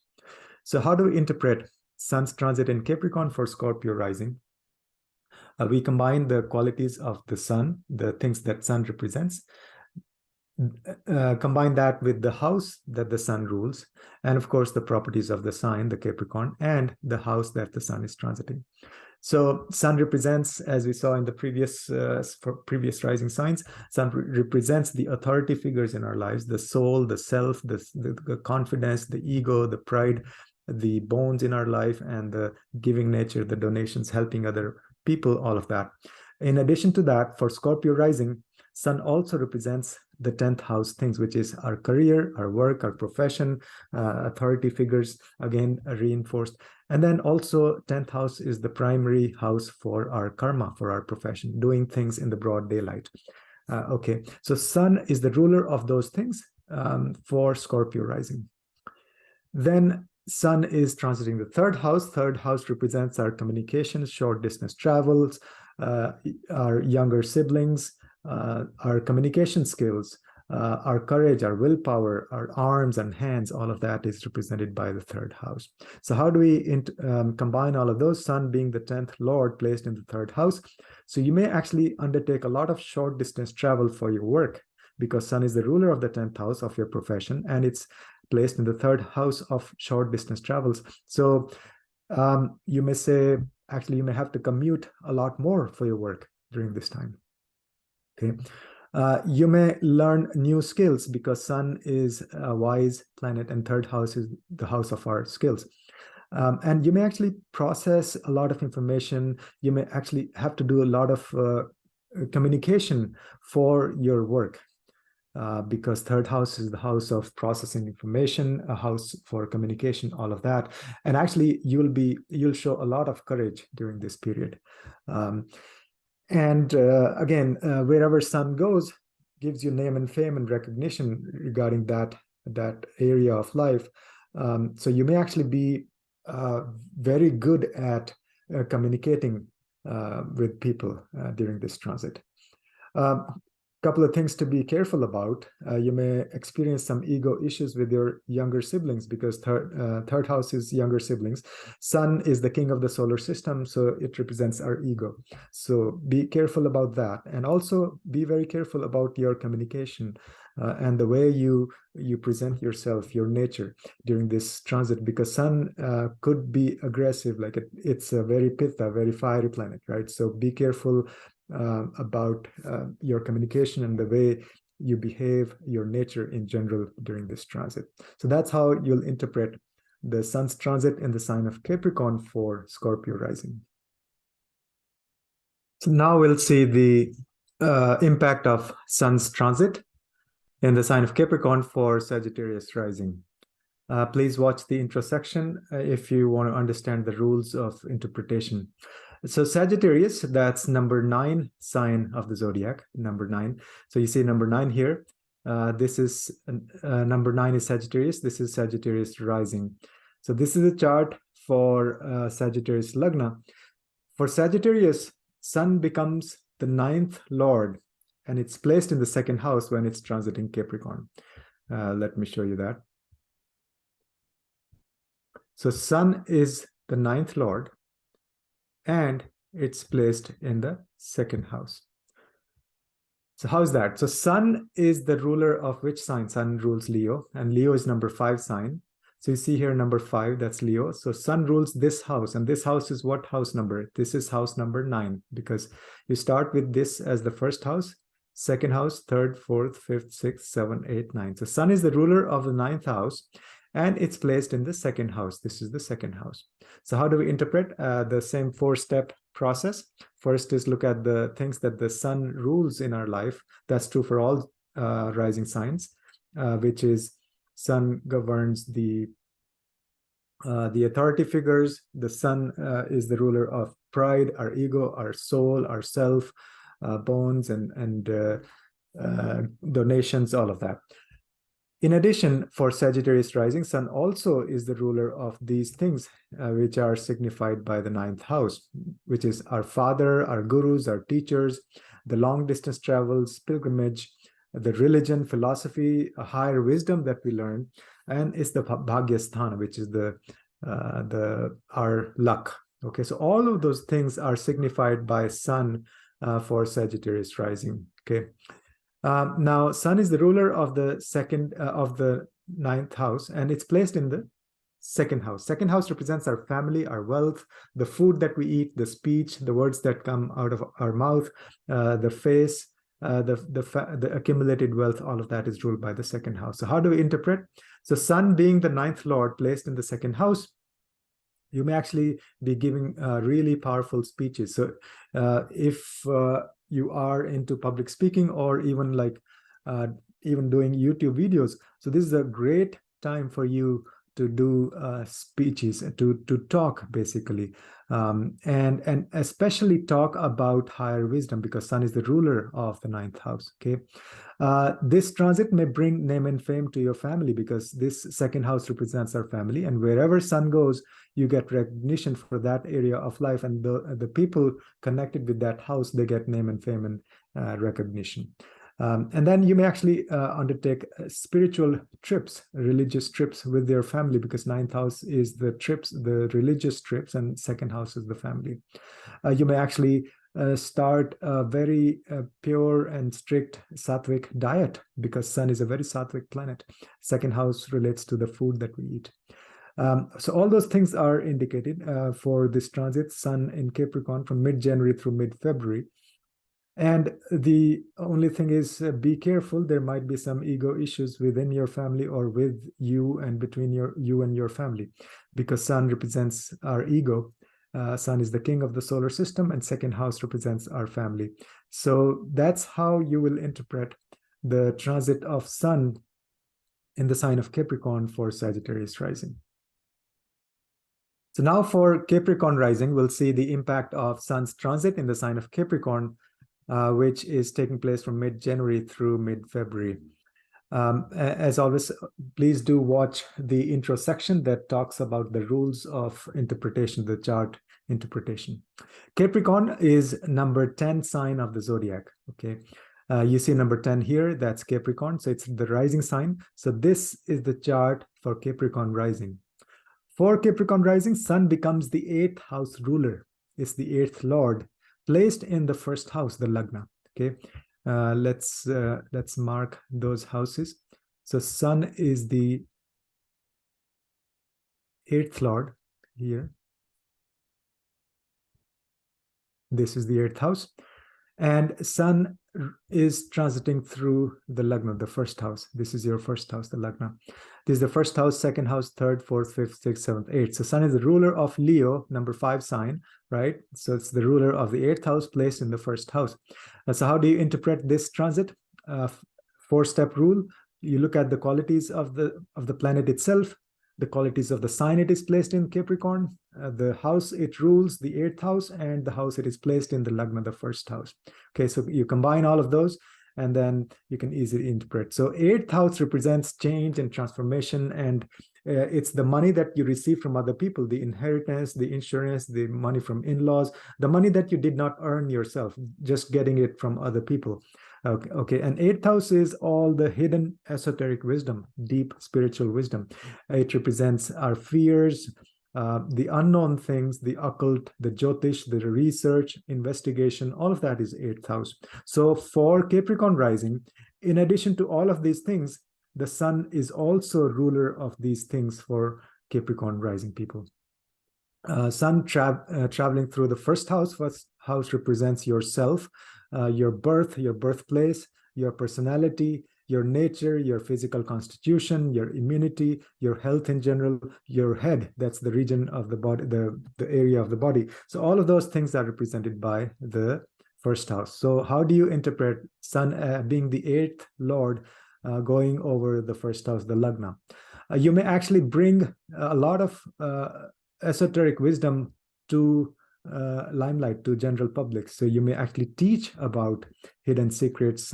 So how do we interpret Sun's transit in Capricorn for Scorpio rising? We combine the qualities of the Sun, the things that Sun represents, combine that with the house that the Sun rules, and of course the properties of the sign, the Capricorn, and the house that the Sun is transiting. So Sun represents, as we saw in the previous rising signs, Sun represents the authority figures in our lives, the soul, the self, the confidence, the ego, the pride, the bones in our life, and the giving nature, the donations, helping other people, all of that. In addition to that, for Scorpio rising, Sun also represents the 10th house things, which is our career, our work, our profession, authority figures, again, reinforced. And then also 10th house is the primary house for our karma, for our profession, doing things in the broad daylight. Okay, so Sun is the ruler of those things for Scorpio rising. Then Sun is transiting the 3rd house. 3rd house represents our communications, short distance travels, our younger siblings, our communication skills, our courage, our willpower, our arms and hands, all of that is represented by the 3rd house. So how do we combine all of those? Sun being the 10th Lord placed in the 3rd house. So you may actually undertake a lot of short distance travel for your work, because Sun is the ruler of the 10th house of your profession, and it's placed in the 3rd house of short distance travels. So you may say, actually, you may have to commute a lot more for your work during this time. Okay. You may learn new skills because Sun is a wise planet and third house is the house of our skills. And you may actually process a lot of information. You may actually have to do a lot of communication for your work. Because third house is the house of processing information, a house for communication, all of that. And actually, you'll show a lot of courage during this period. And again, wherever Sun goes, gives you name and fame and recognition regarding that area of life. So you may actually be very good at communicating with people during this transit. Couple of things to be careful about. You may experience some ego issues with your younger siblings because third house is younger siblings. Sun is the king of the solar system, so it represents our ego. So be careful about that, and also be very careful about your communication and the way you present yourself, your nature during this transit, because Sun could be aggressive. Like it's a very pitta, very fiery planet, right? So be careful about your communication and the way you behave, your nature in general during this transit. So that's how you'll interpret the Sun's transit in the sign of Capricorn for Scorpio rising. So now we'll see the impact of Sun's transit in the sign of Capricorn for Sagittarius rising. Please watch the intro section if you want to understand the rules of interpretation. So Sagittarius, that's number 9 sign of the zodiac, number 9. So you see number 9 here. This is number 9 is Sagittarius. This is Sagittarius rising. So this is a chart for Sagittarius Lagna. For Sagittarius, Sun becomes the 9th lord, and it's placed in the 2nd house when it's transiting Capricorn. Let me show you that. So Sun is the 9th lord, and it's placed in the 2nd house. So how's that? So Sun is the ruler of which sign? Sun rules Leo, and Leo is number 5 sign. So you see here number 5, that's Leo. So Sun rules this house, and this house is what house number? This is house number 9, because you start with this as the 1st house, 2nd house, 3rd, 4th, 5th, 6th, 7th, 8th, 9th. So Sun is the ruler of the 9th house, and it's placed in the 2nd house. This is the 2nd house. So how do we interpret the same 4-step process? First is look at the things that the Sun rules in our life. That's true for all rising signs, which is Sun governs the authority figures. The Sun is the ruler of pride, our ego, our soul, our self, bones, and donations, all of that. In addition, for Sagittarius rising, Sun also is the ruler of these things, which are signified by the 9th house, which is our father, our gurus, our teachers, the long distance travels, pilgrimage, the religion, philosophy, a higher wisdom that we learn, and it's the Bhagyasthana, which is our luck. Okay, so all of those things are signified by Sun for Sagittarius rising. Okay. Now, Sun is the ruler of the 9th house, and it's placed in the 2nd house. 2nd house represents our family, our wealth, the food that we eat, the speech, the words that come out of our mouth, the face, the accumulated wealth. All of that is ruled by the 2nd house. So how do we interpret? So Sun being the 9th lord placed in the 2nd house, you may actually be giving really powerful speeches. So if you are into public speaking, or even even doing YouTube videos, so this is a great time for you to do speeches, to talk basically, and especially talk about higher wisdom, because Sun is the ruler of the 9th house. Okay, this transit may bring name and fame to your family, because this 2nd house represents our family, and wherever Sun goes, you get recognition for that area of life, and the people connected with that house, they get name and fame and recognition. And then you may actually undertake spiritual trips, religious trips with your family, because 9th house is the trips, the religious trips, and 2nd house is the family. You may actually start a very pure and strict sattvic diet, because Sun is a very sattvic planet. 2nd house relates to the food that we eat. So all those things are indicated for this transit, Sun in Capricorn from mid-January through mid-February. And the only thing is, be careful. There might be some ego issues within your family or with you and between you and your family, because Sun represents our ego. Sun is the king of the solar system, and second house represents our family. So that's how you will interpret the transit of Sun in the sign of Capricorn for Sagittarius rising. So now for Capricorn rising, we'll see the impact of Sun's transit in the sign of Capricorn, which is taking place from mid-January through mid-February. As always, please do watch the intro section that talks about the rules of interpretation, the chart interpretation. Capricorn is number 10 sign of the zodiac. Okay, you see number 10 here, that's Capricorn. So it's the rising sign. So this is the chart for Capricorn rising. For Capricorn rising, Sun becomes the 8th house ruler. It's the 8th lord, placed in the first house, the Lagna. Okay, let's mark those houses. So Sun is the 8th lord here. This is the 8th house, and Sun is transiting through the Lagna, the first house. This is your first house, the Lagna. This is the first house, second house, third, fourth, fifth, sixth, seventh, eighth. So Sun is the ruler of Leo, number 5 sign, right? So it's the ruler of the 8th house placed in the first house. So how do you interpret this transit? 4-step rule. You look at the qualities of the planet itself, the qualities of the sign it is placed in, Capricorn, the house it rules, the 8th house, and the house it is placed in, the Lagna, the first house. Okay, so you combine all of those, and then you can easily interpret. So 8th house represents change and transformation, and it's the money that you receive from other people, the inheritance, the insurance, the money from in-laws, the money that you did not earn yourself, just getting it from other people. Okay, and 8th house is all the hidden esoteric wisdom, deep spiritual wisdom. It represents our fears, the unknown things, the occult, the Jyotish, the research, investigation, all of that is 8th house. So for Capricorn rising, in addition to all of these things, the Sun is also ruler of these things for Capricorn rising people. Sun traveling through the first house represents yourself, your birth, your birthplace, your personality, your nature, your physical constitution, your immunity, your health in general, your head, that's the region of the body, the area of the body. So all of those things are represented by the first house. So how do you interpret Sun being the 8th lord going over the first house, the Lagna? You may actually bring a lot of esoteric wisdom to limelight, to general public. So you may actually teach about hidden secrets,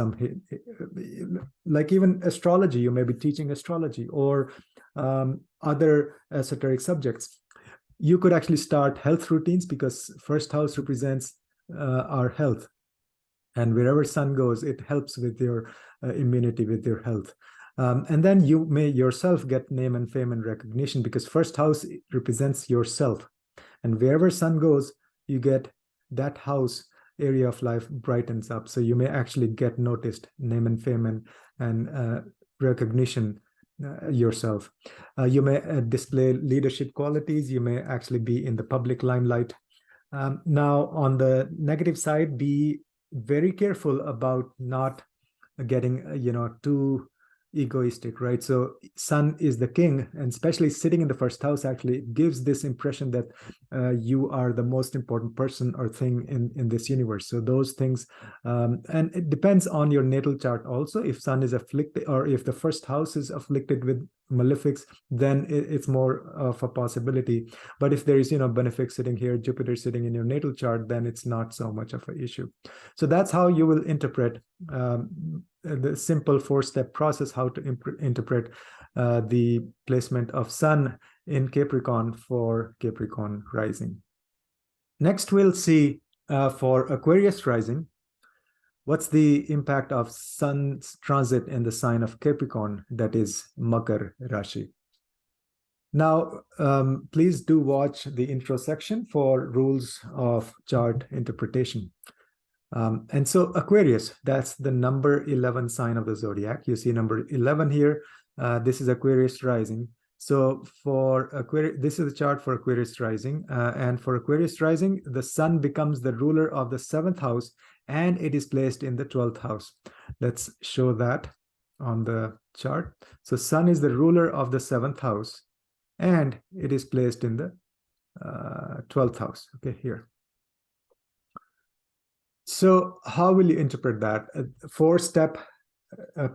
like even astrology. You may be teaching astrology or other esoteric subjects. You could actually start health routines, because first house represents our health, and wherever Sun goes, it helps with your immunity, with your health. And then you may yourself get name and fame and recognition, because first house represents yourself, and wherever Sun goes, you get that house area of life brightens up. So you may actually get noticed, name and fame and recognition yourself. You may display leadership qualities. You may actually be in the public limelight. Now, on the negative side, be very careful about not getting, too egoistic, right? So Sun is the king, and especially sitting in the first house actually gives this impression that you are the most important person or thing in this universe. So those things, and it depends on your natal chart also. If Sun is afflicted, or if the first house is afflicted with malefics, then it's more of a possibility. But if there is, benefic sitting here, Jupiter sitting in your natal chart, then it's not so much of an issue. So that's how you will interpret the simple 4-step process, how to interpret the placement of Sun in Capricorn for Capricorn rising. Next, we'll see for Aquarius rising, what's the impact of Sun's transit in the sign of Capricorn, that is Makara Rashi. Now, please do watch the intro section for rules of chart interpretation. And so Aquarius, that's the number 11 sign of the zodiac. You see number 11 here. This is Aquarius rising. So for Aquarius, this is the chart for Aquarius rising. And for Aquarius rising, the sun becomes the ruler of the 7th house, and it is placed in the 12th house. Let's show that on the chart. So sun is the ruler of the 7th house, and it is placed in the 12th house. Okay, here. So how will you interpret that? A 4-step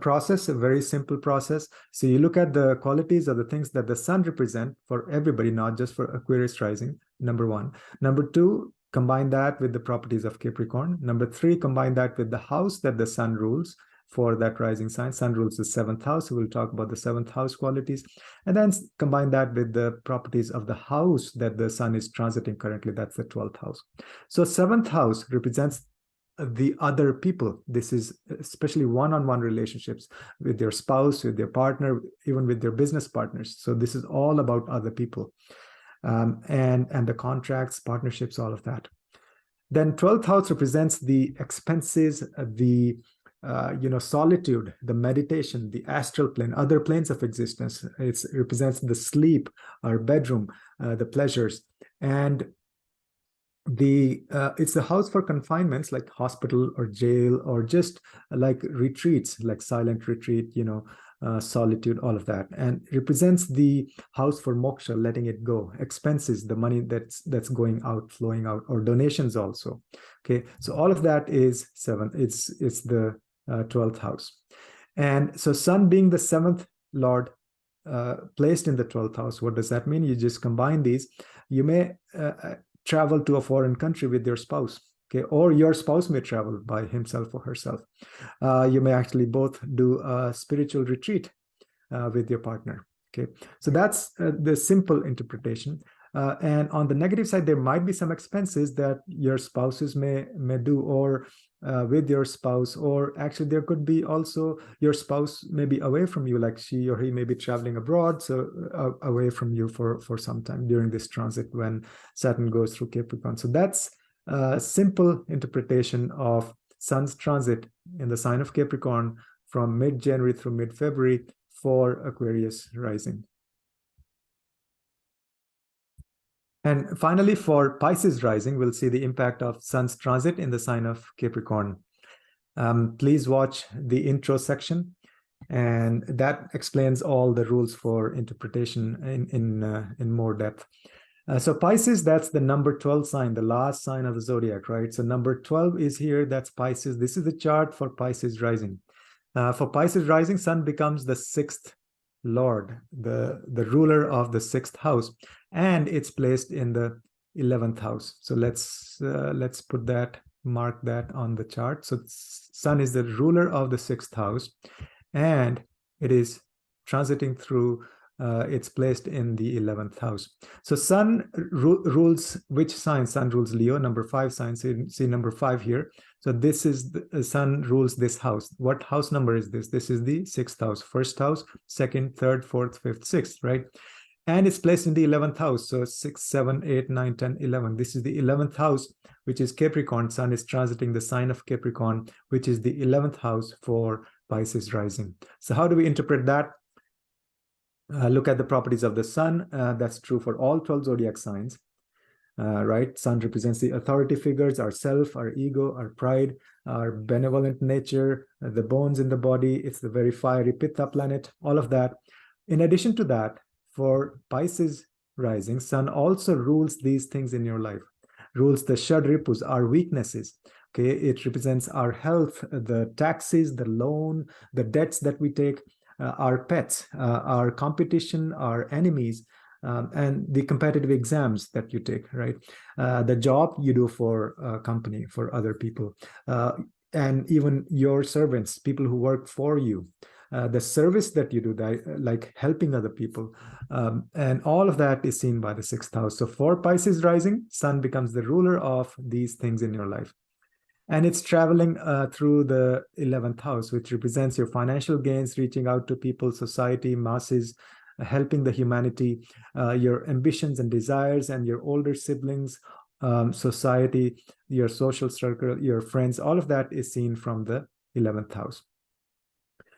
process, a very simple process. So you look at the qualities of the things that the sun represent for everybody, not just for Aquarius rising, number 1. Number 2, combine that with the properties of Capricorn. Number 3, combine that with the house that the sun rules for that rising sign. Sun rules the 7th house. So we'll talk about the 7th house qualities. And then combine that with the properties of the house that the sun is transiting currently. That's the 12th house. So 7th house represents the other people. This is especially one-on-one relationships with your spouse, with your partner, even with your business partners. So this is all about other people, and the contracts, partnerships, all of that. Then 12th house represents the expenses, the solitude, the meditation, the astral plane, other planes of existence. It represents the sleep, our bedroom, the pleasures, and it's the house for confinements like hospital or jail, or just like retreats, like silent retreat, solitude, all of that. And represents the house for moksha, letting it go, expenses, the money that's going out, flowing out, or donations also. Okay, so all of that is 7th. It's the 12th house. And so sun being the 7th lord, placed in the 12th house, what does that mean? You just combine these. You may travel to a foreign country with your spouse, okay, or your spouse may travel by himself or herself. You may actually both do a spiritual retreat with your partner. Okay, so that's the simple interpretation. And on the negative side, there might be some expenses that your spouses may do, or with your spouse, or actually there could be also your spouse may be away from you, like she or he may be traveling abroad, so away from you for some time during this transit when Saturn goes through Capricorn. So that's a simple interpretation of Sun's transit in the sign of Capricorn from mid-January through mid-February for Aquarius rising. And finally, for Pisces rising, we'll see the impact of Sun's transit in the sign of Capricorn. Please watch the intro section, and that explains all the rules for interpretation in more depth. So Pisces, that's the number 12 sign, the last sign of the zodiac, right? So number 12 is here, that's Pisces. This is the chart for Pisces rising. For Pisces rising, Sun becomes the 6th lord, the ruler of the 6th house, and it's placed in the 11th house. So let's put that, mark that on the chart. So Sun is the ruler of the 6th house, and it is transiting through, it's placed in the 11th house. So Sun rules which sign? Sun rules Leo, number 5 sign. See number 5 here. So this is the Sun rules this house. What house number is this? This is the 6th house, 1st house, 2nd, 3rd, 4th, 5th, 6th, right? And it's placed in the 11th house. So 6, 7, 8, 9, 10, 11. This is the 11th house, which is Capricorn. Sun is transiting the sign of Capricorn, which is the 11th house for Pisces rising. So how do we interpret that? Look at the properties of the Sun. That's true for all 12 zodiac signs. Right? Sun represents the authority figures, our self, our ego, our pride, our benevolent nature, the bones in the body. It's the very fiery Pitta planet, all of that. In addition to that, for Pisces rising, Sun also rules these things in your life, rules the Shadripus, our weaknesses. Okay, it represents our health, the taxes, the loan, the debts that we take, our pets, our competition, our enemies, and the competitive exams that you take, right? The job you do for a company, for other people, and even your servants, people who work for you, the service that you do, like helping other people, and all of that is seen by the 6th house. So for Pisces rising, Sun becomes the ruler of these things in your life. And it's traveling through the 11th house, which represents your financial gains, reaching out to people, society, masses, helping the humanity, your ambitions and desires, and your older siblings, society, your social circle, your friends, all of that is seen from the 11th house.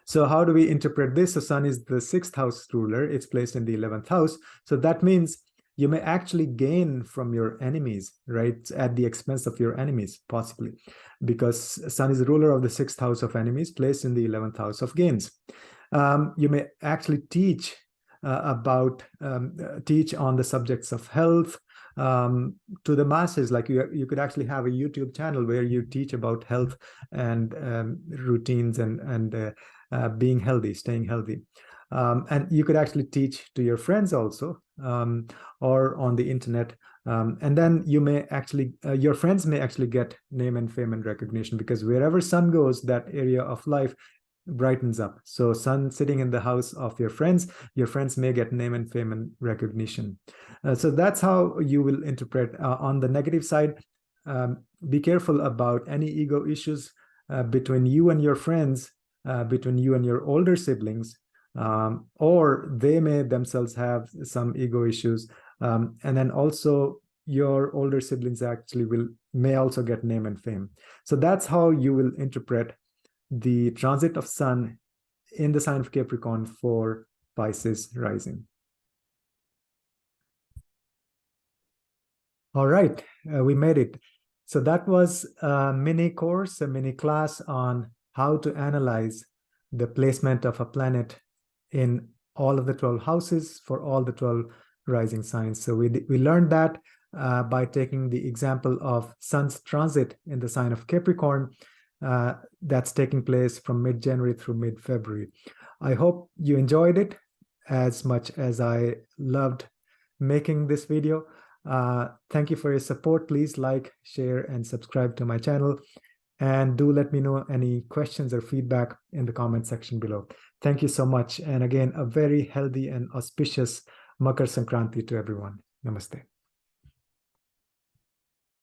So how do we interpret this? So Sun is the sixth house ruler. It's placed in the 11th house. So that means you may actually gain from your enemies, right? At the expense of your enemies, possibly, because Sun is the ruler of the sixth house of enemies, placed in the 11th house of gains. You may actually teach teach on the subjects of health to the masses. Like you could actually have a YouTube channel where you teach about health and routines and being healthy, staying healthy. And you could actually teach to your friends also, or on the internet. And then you may actually, your friends may actually get name and fame and recognition, because wherever Sun goes, that area of life brightens up. So Sun sitting in the house of your friends may get name and fame and recognition. So that's how you will interpret. On the negative side, be careful about any ego issues between you and your friends, between you and your older siblings, or they may themselves have some ego issues. And then also your older siblings actually may also get name and fame. So that's how you will interpret the transit of Sun in the sign of Capricorn for Pisces rising. All right, we made it. So that was a mini course, a mini class on how to analyze the placement of a planet in all of the 12 houses for all the 12 rising signs. So we learned that by taking the example of Sun's transit in the sign of Capricorn, that's taking place from mid-January through mid-February. I hope you enjoyed it as much as I loved making this video. Thank you for your support. Please like, share, and subscribe to my channel. And do let me know any questions or feedback in the comment section below. Thank you so much. And again, a very healthy and auspicious Makar Sankranti to everyone. Namaste.